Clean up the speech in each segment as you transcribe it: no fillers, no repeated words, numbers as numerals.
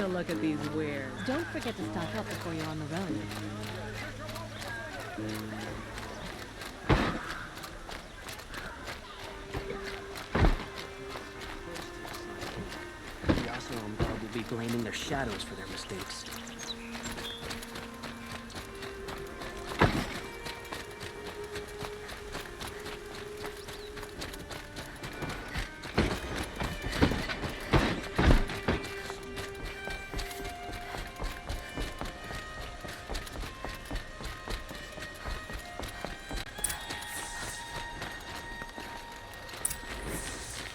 a look at these wares. Don't forget to stock up before you're on the road. The Oseram Guard will be blaming their shadows for their mistakes.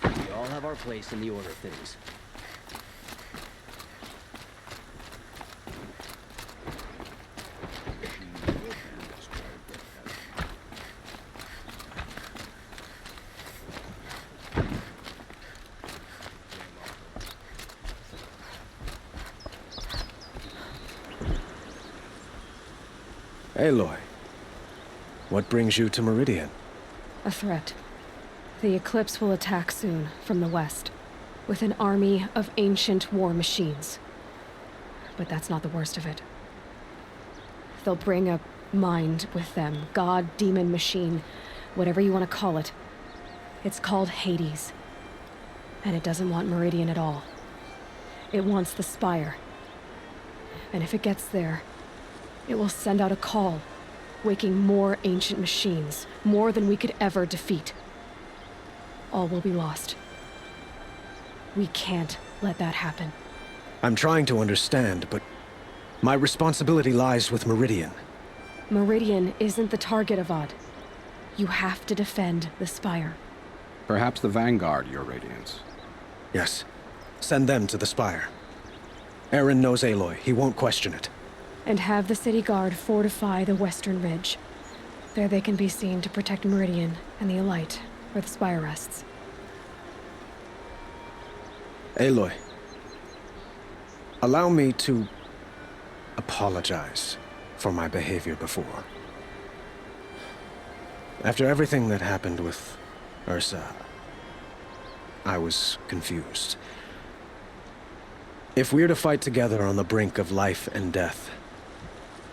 We all have our place in the order of things. Aloy, what brings you to Meridian? A threat. The Eclipse will attack soon, from the west, with an army of ancient war machines. But that's not the worst of it. They'll bring a mind with them, god, demon, machine, whatever you want to call it. It's called Hades. And it doesn't want Meridian at all. It wants the Spire. And if it gets there, it will send out a call, waking more ancient machines, more than we could ever defeat. All will be lost. We can't let that happen. I'm trying to understand, but my responsibility lies with Meridian. Meridian isn't the target, Avad. You have to defend the Spire. Perhaps the Vanguard, Your Radiance. Yes. Send them to the Spire. Aaron knows Aloy. He won't question it. And have the City Guard fortify the Western Ridge. There they can be seen to protect Meridian and the Elite, where the Spire rests. Aloy, allow me to apologize for my behavior before. After everything that happened with Ursa, I was confused. If we're to fight together on the brink of life and death,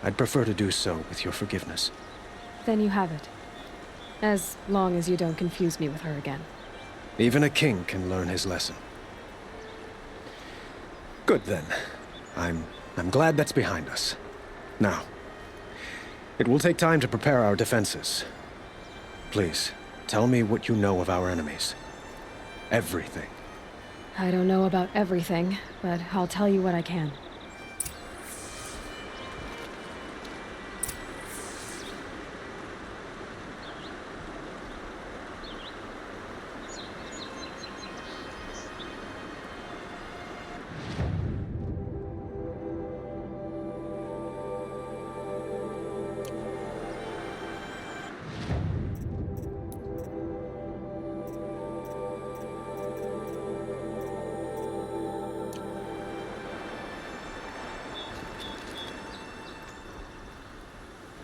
I'd prefer to do so with your forgiveness. Then you have it. As long as you don't confuse me with her again. Even a king can learn his lesson. Good then. I'm glad that's behind us. Now, it will take time to prepare our defenses. Please, tell me what you know of our enemies. Everything. I don't know about everything, but I'll tell you what I can.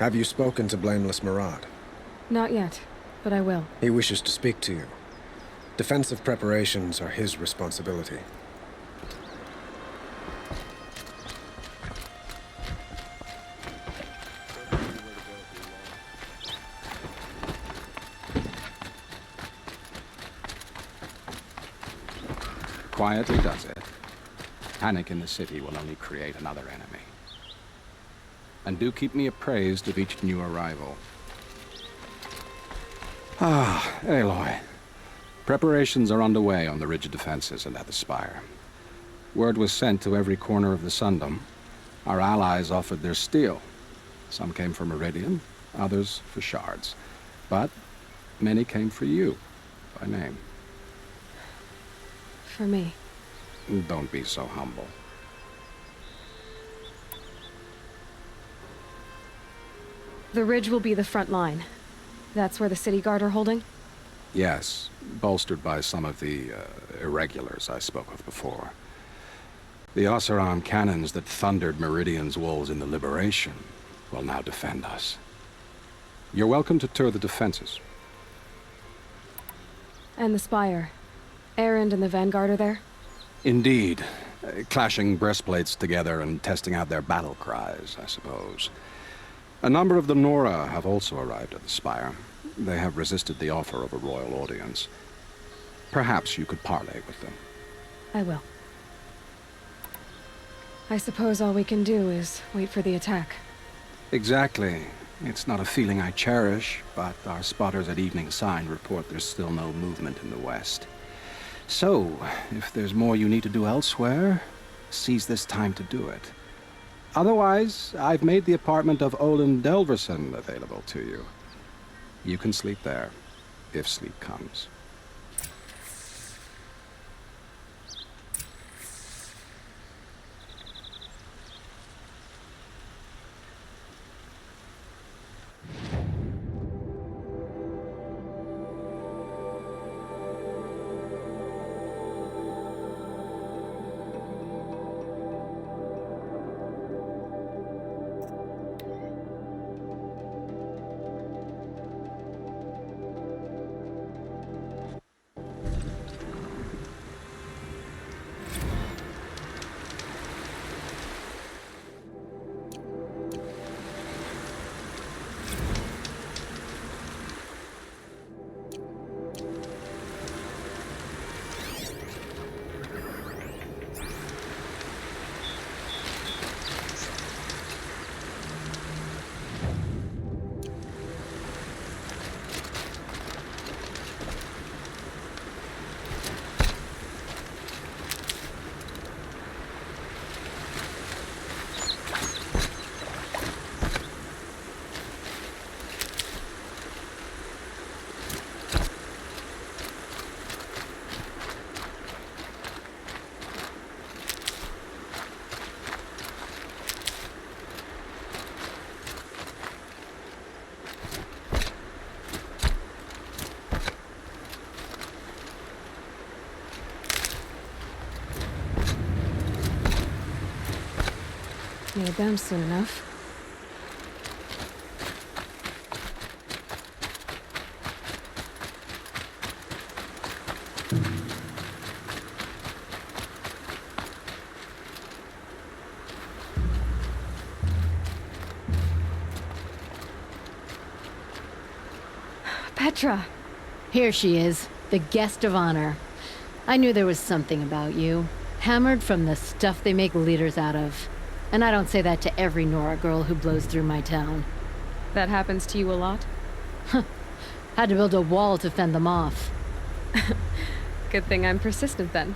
Have you spoken to Blameless Murad? Not yet, but I will. He wishes to speak to you. Defensive preparations are his responsibility. Quietly does it. Panic in the city will only create another enemy. And do keep me appraised of each new arrival. Ah, Aloy. Preparations are underway on the ridge of defenses and at the Spire. Word was sent to every corner of the Sundom. Our allies offered their steel. Some came for Meridian, others for shards. But many came for you, by name. For me. Don't be so humble. The ridge will be the front line. That's where the City Guard are holding? Yes, bolstered by some of the irregulars I spoke of before. The Oseram cannons that thundered Meridian's walls in the Liberation will now defend us. You're welcome to tour the defenses. And the Spire. Erend and the Vanguard are there? Indeed. Clashing breastplates together and testing out their battle cries, I suppose. A number of the Nora have also arrived at the Spire. They have resisted the offer of a royal audience. Perhaps you could parley with them. I will. I suppose all we can do is wait for the attack. Exactly. It's not a feeling I cherish, but our spotters at Evening Sign report there's still no movement in the west. So, if there's more you need to do elsewhere, seize this time to do it. Otherwise, I've made the apartment of Olin Delverson available to you. You can sleep there, if sleep comes. Need them soon enough. Petra! Here she is, the guest of honor. I knew there was something about you. Hammered from the stuff they make leaders out of. And I don't say that to every Nora girl who blows through my town. That happens to you a lot? Had to build a wall to fend them off. Good thing I'm persistent then.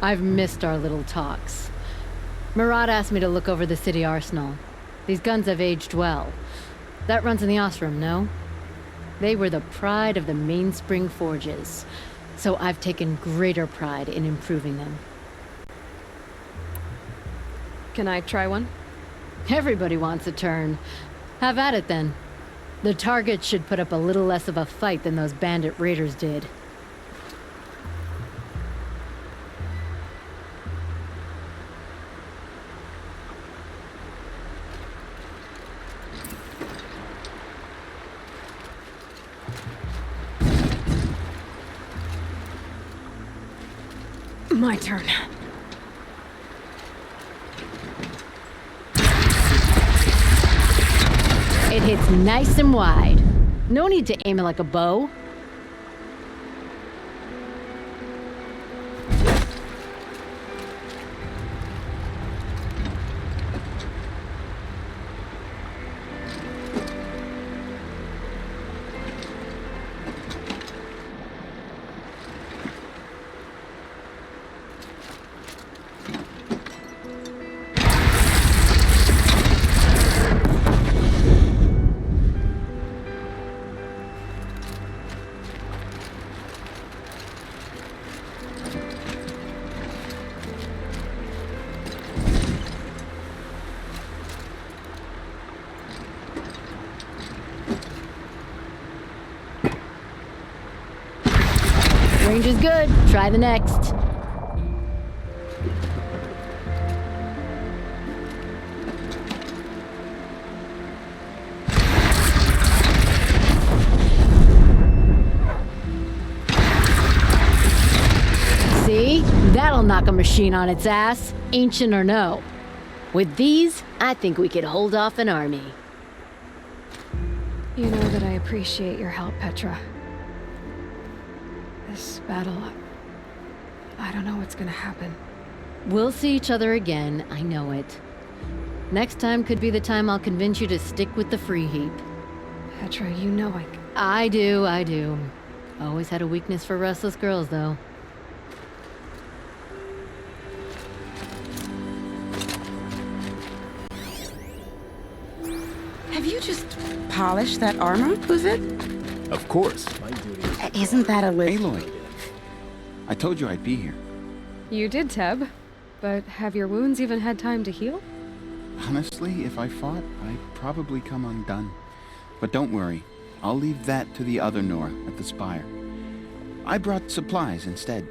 I've missed our little talks. Murad asked me to look over the city arsenal. These guns have aged well. That runs in the Ostrom, no? They were the pride of the Mainspring Forges, so I've taken greater pride in improving them. Can I try one? Everybody wants a turn. Have at it then. The target should put up a little less of a fight than those bandit raiders did. My turn. It hits nice and wide. No need to aim it like a bow. Range is good. Try the next. See? That'll knock knock a machine on its ass, ancient or no. With these, I think we could hold off an army. You know that I appreciate your help, Petra. This battle... I don't know what's gonna happen. We'll see each other again, I know it. Next time could be the time I'll convince you to stick with the free heap. Petra, you know I do. Always had a weakness for restless girls, though. Have you just polished that armor, Avad? Of course. Isn't that a Aloy, I told you I'd be here. You did, Teb. But have your wounds even had time to heal? Honestly, if I fought, I'd probably come undone. But don't worry, I'll leave that to the other Nora at the Spire. I brought supplies instead.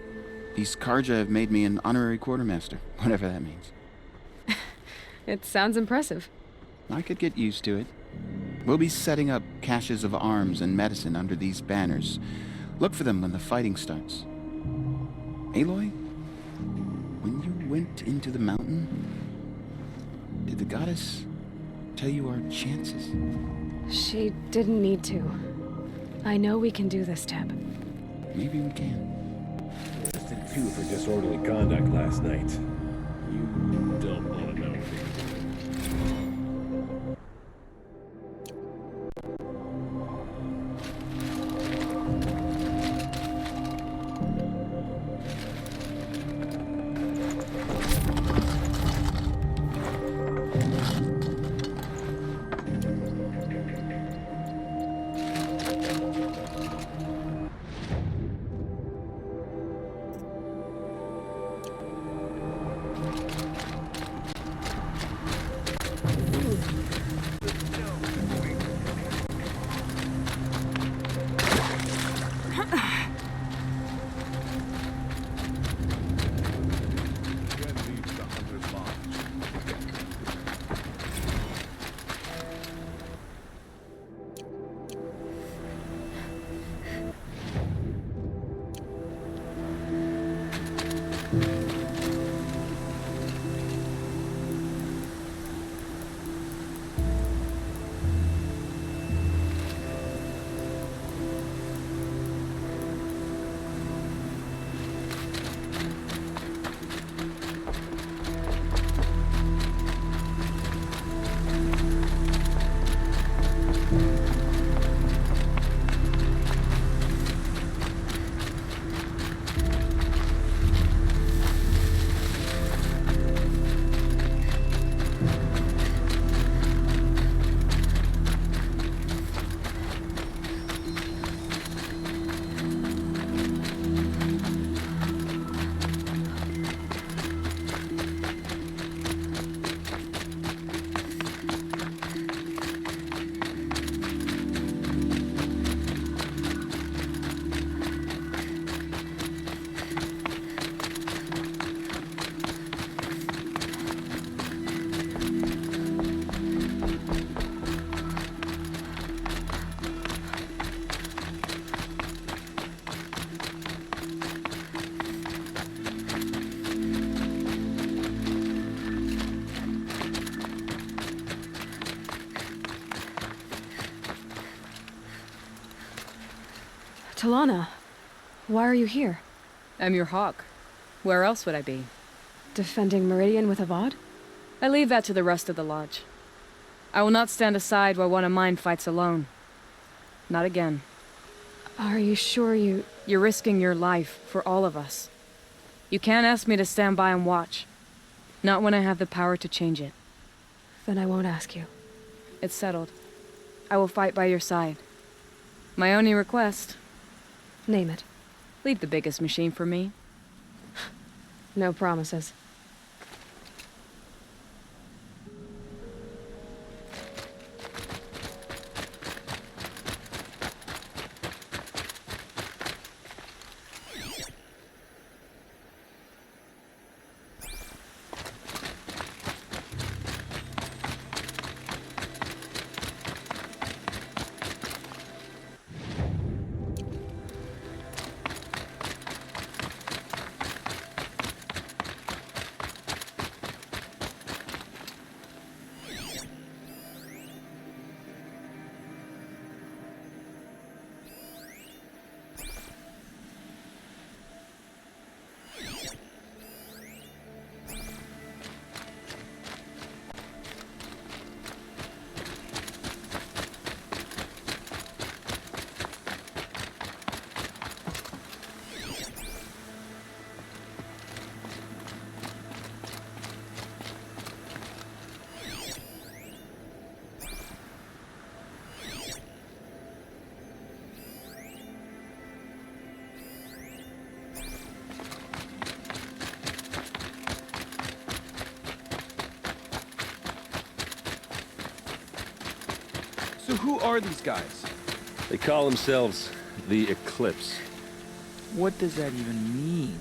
These Karja have made me an honorary quartermaster, whatever that means. It sounds impressive. I could get used to it. We'll be setting up caches of arms and medicine under these banners. Look for them when the fighting starts. Aloy, when you went into the mountain, did the goddess tell you our chances? She didn't need to. I know we can do this, Teb. Maybe we can. Arrested 2 for disorderly conduct last night. You don't want to know. Talana, why are you here? I'm your hawk. Where else would I be? Defending Meridian with Avad? I leave that to the rest of the Lodge. I will not stand aside while one of mine fights alone. Not again. Are you sure you... You're risking your life for all of us. You can't ask me to stand by and watch. Not when I have the power to change it. Then I won't ask you. It's settled. I will fight by your side. My only request... Name it. Leave the biggest machine for me. No promises. So who are these guys? They call themselves the Eclipse. What does that even mean?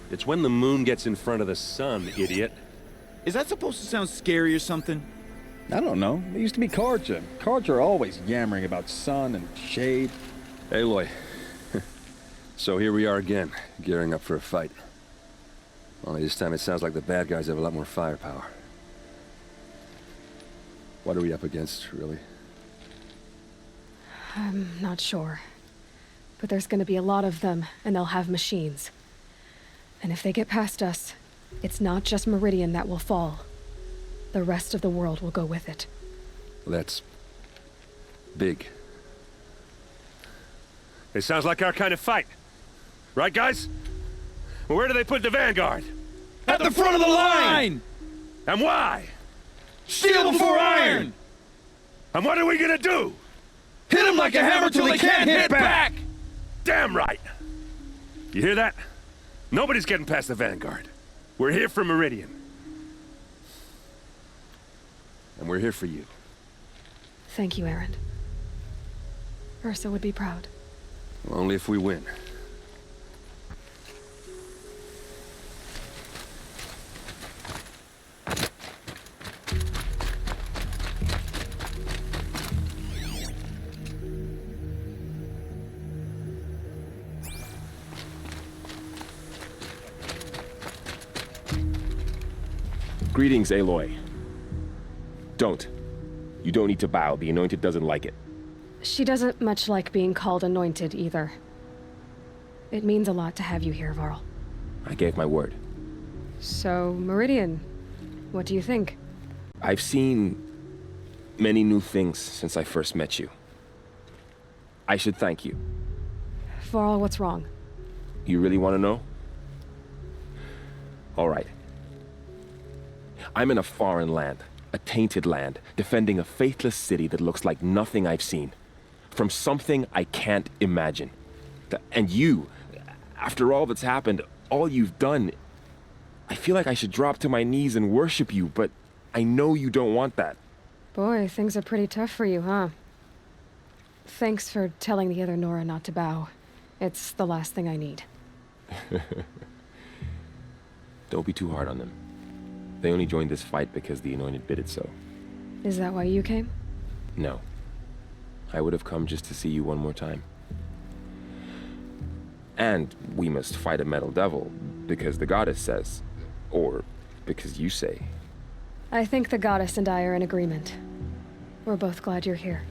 It's when the moon gets in front of the sun, idiot. Is that supposed to sound scary or something? I don't know. They used to be cards. Cards are always yammering about sun and shade. Aloy. So here we are again, gearing up for a fight. Only this time it sounds like the bad guys have a lot more firepower. What are we up against, really? I'm not sure. But there's gonna be a lot of them, and they'll have machines. And if they get past us, it's not just Meridian that will fall. The rest of the world will go with it. That's big. It sounds like our kind of fight. Right, guys? Well, where do they put the Vanguard? At the front of the line! And why? Steel before iron! And what are we gonna do? Hit them like a hammer till they can't hit back! Damn right! You hear that? Nobody's getting past the Vanguard. We're here for Meridian. And we're here for you. Thank you, Erend. Ursa would be proud. Well, only if we win. Greetings, Aloy. Don't. You don't need to bow. The Anointed doesn't like it. She doesn't much like being called anointed, either. It means a lot to have you here, Varl. I gave my word. So, Meridian, what do you think? I've seen many new things since I first met you. I should thank you. Varl, what's wrong? You really want to know? All right. I'm in a foreign land, a tainted land, defending a faithless city that looks like nothing I've seen. From something I can't imagine. And you, after all that's happened, all you've done, I feel like I should drop to my knees and worship you, but I know you don't want that. Boy, things are pretty tough for you, huh? Thanks for telling the other Nora not to bow. It's the last thing I need. Don't be too hard on them. They only joined this fight because the Anointed bid it so. Is that why you came? No. I would have come just to see you one more time. And we must fight a metal devil, because the goddess says. Or because you say. I think the goddess and I are in agreement. We're both glad you're here.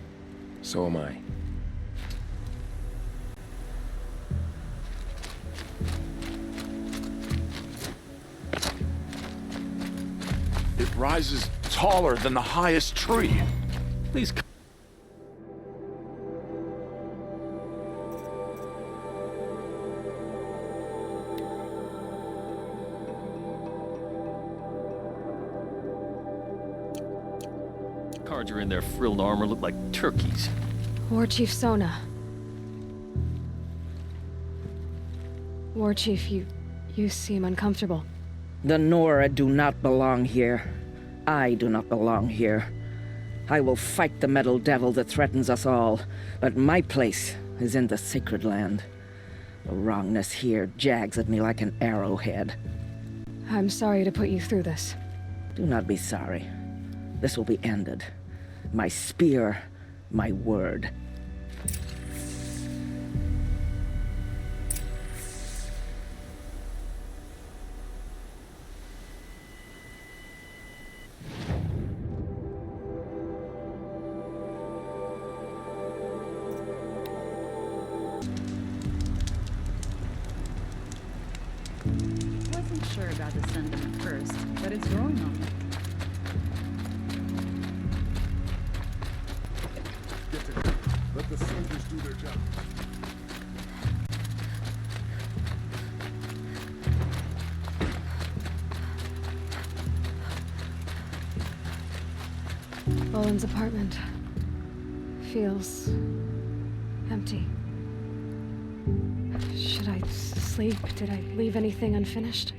So am I. It rises taller than the highest tree. Please. Cards are in their frilled armor look like turkeys. War Chief Sona. War Chief, you seem uncomfortable. The Nora do not belong here. I do not belong here. I will fight the metal devil that threatens us all, but my place is in the sacred land. The wrongness here jags at me like an arrowhead. I'm sorry to put you through this. Do not be sorry. This will be ended. My spear, my word. Wasn't sure about the sentiment at first, but it's growing on me. Get to them. Let the soldiers do their job. Boland's apartment feels empty. Should I sleep? Did I leave anything unfinished?